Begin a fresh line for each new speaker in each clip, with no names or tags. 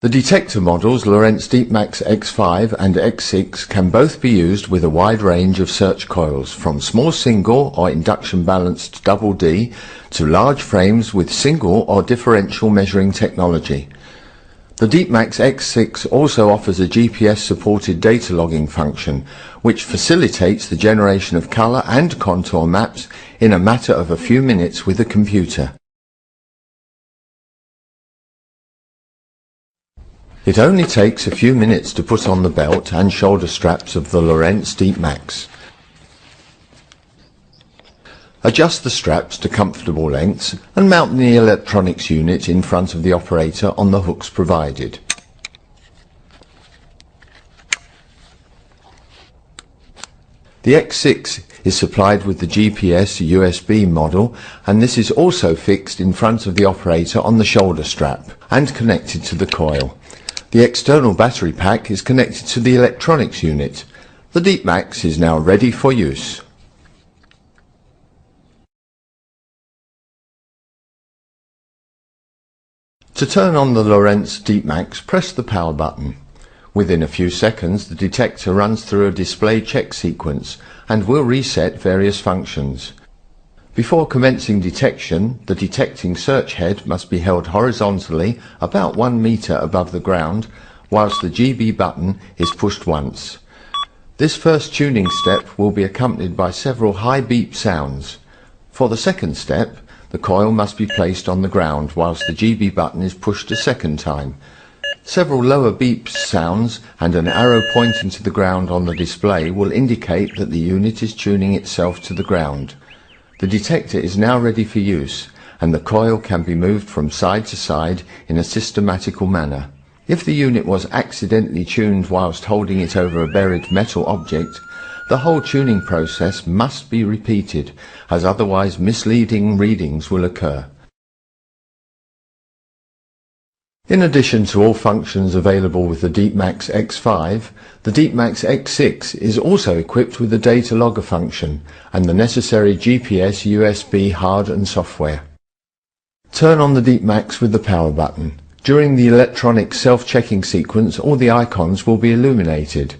The detector models Lorez Deep Max X5 and X6 can both be used with a wide range of search coils, from small single or induction balanced double D to large frames with single or differential measuring technology. The Deep Max X6 also offers a GPS-supported data logging function, which facilitates the generation of color and contour maps in a matter of a few minutes with a computer. It only takes a few minutes to put on the belt and shoulder straps of the Lorez Deep Max. Adjust the straps to comfortable lengths and mount the electronics unit in front of the operator on the hooks provided. The X6 is supplied with the GPS USB model, and this is also fixed in front of the operator on the shoulder strap and connected to the coil. The external battery pack is connected to the electronics unit. The Deep Max is now ready for use. To turn on the Lorez Deep Max, press the power button. Within a few seconds, the detector runs through a display check sequence and will reset various functions. Before commencing detection, the detecting search head must be held horizontally about 1 meter above the ground, whilst the GB button is pushed once. This first tuning step will be accompanied by several high beep sounds. For the second step, the coil must be placed on the ground whilst the GB button is pushed a second time. Several lower beep sounds and an arrow pointing to the ground on the display will indicate that the unit is tuning itself to the ground. The detector is now ready for use, and the coil can be moved from side to side in a systematical manner. If the unit was accidentally tuned whilst holding it over a buried metal object, the whole tuning process must be repeated, as otherwise misleading readings will occur. In addition to all functions available with the Deep Max X5, the Deep Max X6 is also equipped with the data logger function and the necessary GPS USB hard and software. Turn on the Deep Max with the power button. During the electronic self-checking sequence, all the icons will be illuminated.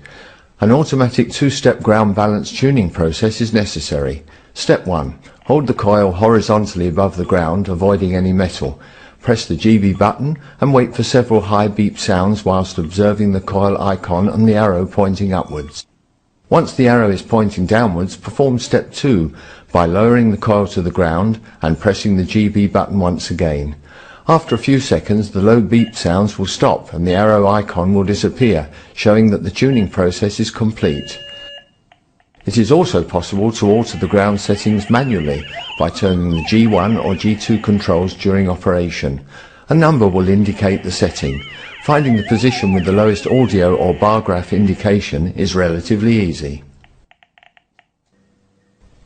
An automatic two-step ground balance tuning process is necessary. Step 1. Hold the coil horizontally above the ground, avoiding any metal. Press the GB button and wait for several high beep sounds whilst observing the coil icon and the arrow pointing upwards. Once the arrow is pointing downwards, perform step 2 by lowering the coil to the ground and pressing the GB button once again. After a few seconds, the low beep sounds will stop and the arrow icon will disappear, showing that the tuning process is complete. It is also possible to alter the ground settings manually by turning the G1 or G2 controls during operation. A number will indicate the setting. Finding the position with the lowest audio or bar graph indication is relatively easy.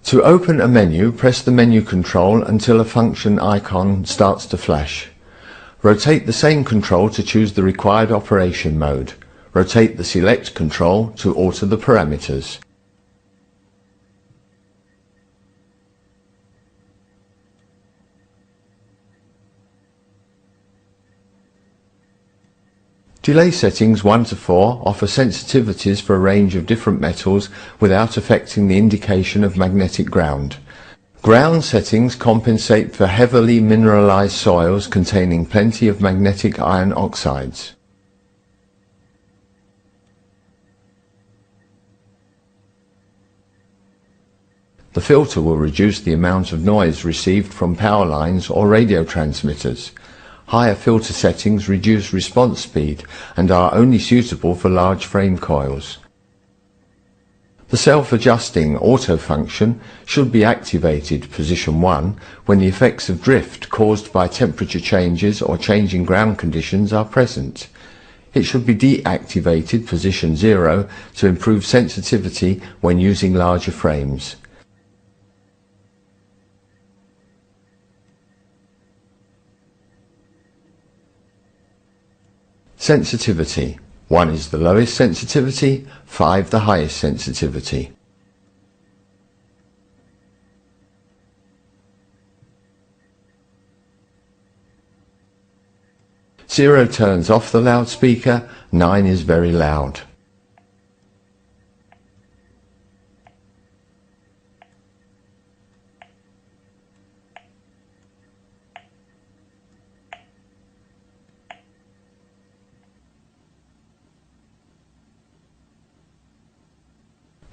To open a menu, press the menu control until a function icon starts to flash. Rotate the same control to choose the required operation mode. Rotate the select control to alter the parameters. Delay settings 1 to 4 offer sensitivities for a range of different metals without affecting the indication of magnetic ground. Ground settings compensate for heavily mineralized soils containing plenty of magnetic iron oxides. The filter will reduce the amount of noise received from power lines or radio transmitters. Higher filter settings reduce response speed and are only suitable for large frame coils. The self-adjusting auto function should be activated, position 1, when the effects of drift caused by temperature changes or changing ground conditions are present. It should be deactivated, position 0, to improve sensitivity when using larger frames. Sensitivity. 1 is the lowest sensitivity, 5 the highest sensitivity. 0 turns off the loudspeaker, 9 is very loud.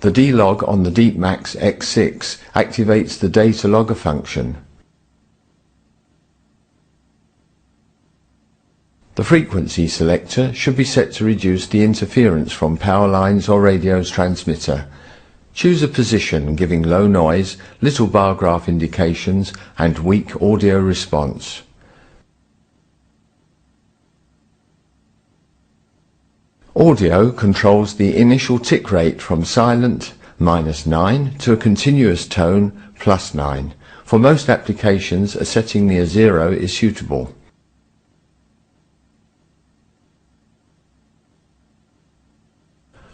The D-log on the Deep Max X6 activates the data logger function. The frequency selector should be set to reduce the interference from power lines or radio's transmitter. Choose a position giving low noise, little bar graph indications and weak audio response. Audio controls the initial tick rate from silent -9 to a continuous tone +9. For most applications, a setting near 0 is suitable.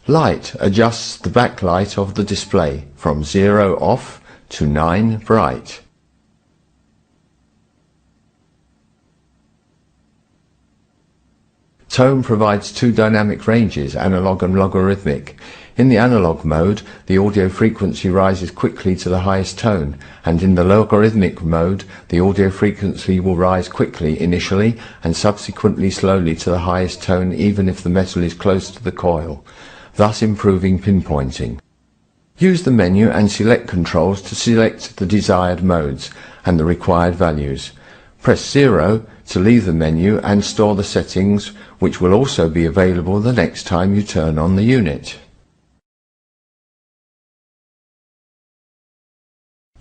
Light adjusts the backlight of the display from 0 off to 9 bright. Tone provides two dynamic ranges, analog and logarithmic. In the analog mode, the audio frequency rises quickly to the highest tone, and in the logarithmic mode, the audio frequency will rise quickly initially and subsequently slowly to the highest tone even if the metal is close to the coil, thus improving pinpointing. Use the menu and select controls to select the desired modes and the required values. Press 0 to leave the menu and store the settings, which will also be available the next time you turn on the unit.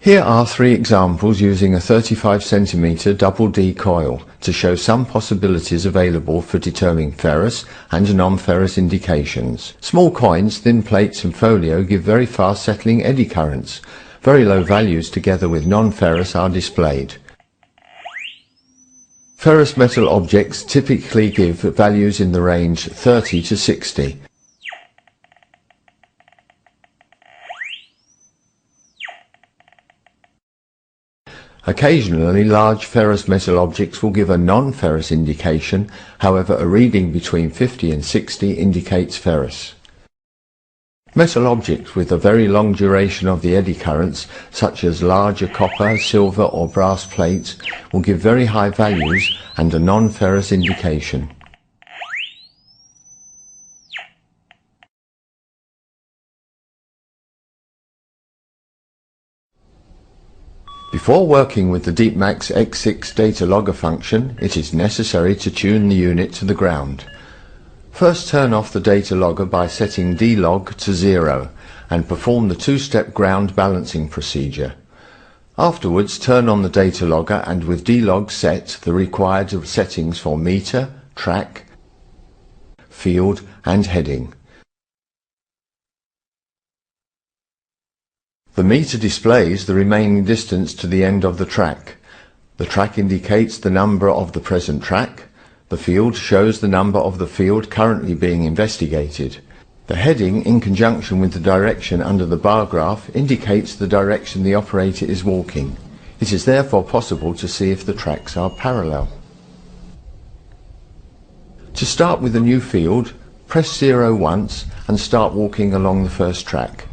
Here are 3 examples using a 35 cm double D coil to show some possibilities available for determining ferrous and non-ferrous indications. Small coins, thin plates and folio give very fast settling eddy currents. Very low values together with non-ferrous are displayed. Ferrous metal objects typically give values in the range 30 to 60. Occasionally, large ferrous metal objects will give a non-ferrous indication, however a reading between 50 and 60 indicates ferrous. Metal objects with a very long duration of the eddy currents, such as larger copper, silver or brass plates, will give very high values and a non-ferrous indication. Before working with the Deep Max X6 data logger function, it is necessary to tune the unit to the ground. First, turn off the data logger by setting D-log to 0 and perform the two-step ground balancing procedure. Afterwards, turn on the data logger and with D-log set the required settings for meter, track, field and heading. The meter displays the remaining distance to the end of the track. The track indicates the number of the present track. The field shows the number of the field currently being investigated. The heading, in conjunction with the direction under the bar graph, indicates the direction the operator is walking. It is therefore possible to see if the tracks are parallel. To start with a new field, press 0 once and start walking along the first track.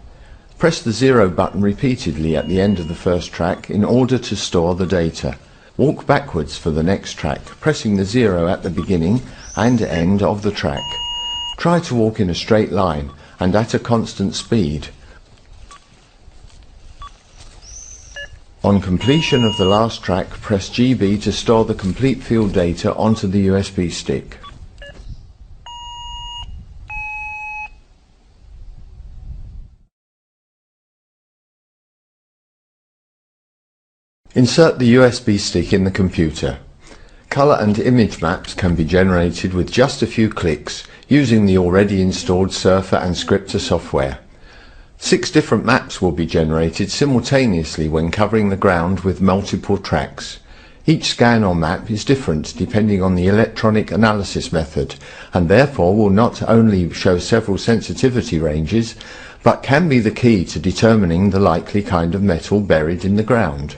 Press the 0 button repeatedly at the end of the first track in order to store the data. Walk backwards for the next track, pressing the 0 at the beginning and end of the track. Try to walk in a straight line and at a constant speed. On completion of the last track, press GB to store the complete field data onto the USB stick. Insert the USB stick in the computer. Color and image maps can be generated with just a few clicks using the already installed Surfer and Scripter software. 6 different maps will be generated simultaneously when covering the ground with multiple tracks. Each scan or map is different depending on the electronic analysis method and therefore will not only show several sensitivity ranges but can be the key to determining the likely kind of metal buried in the ground.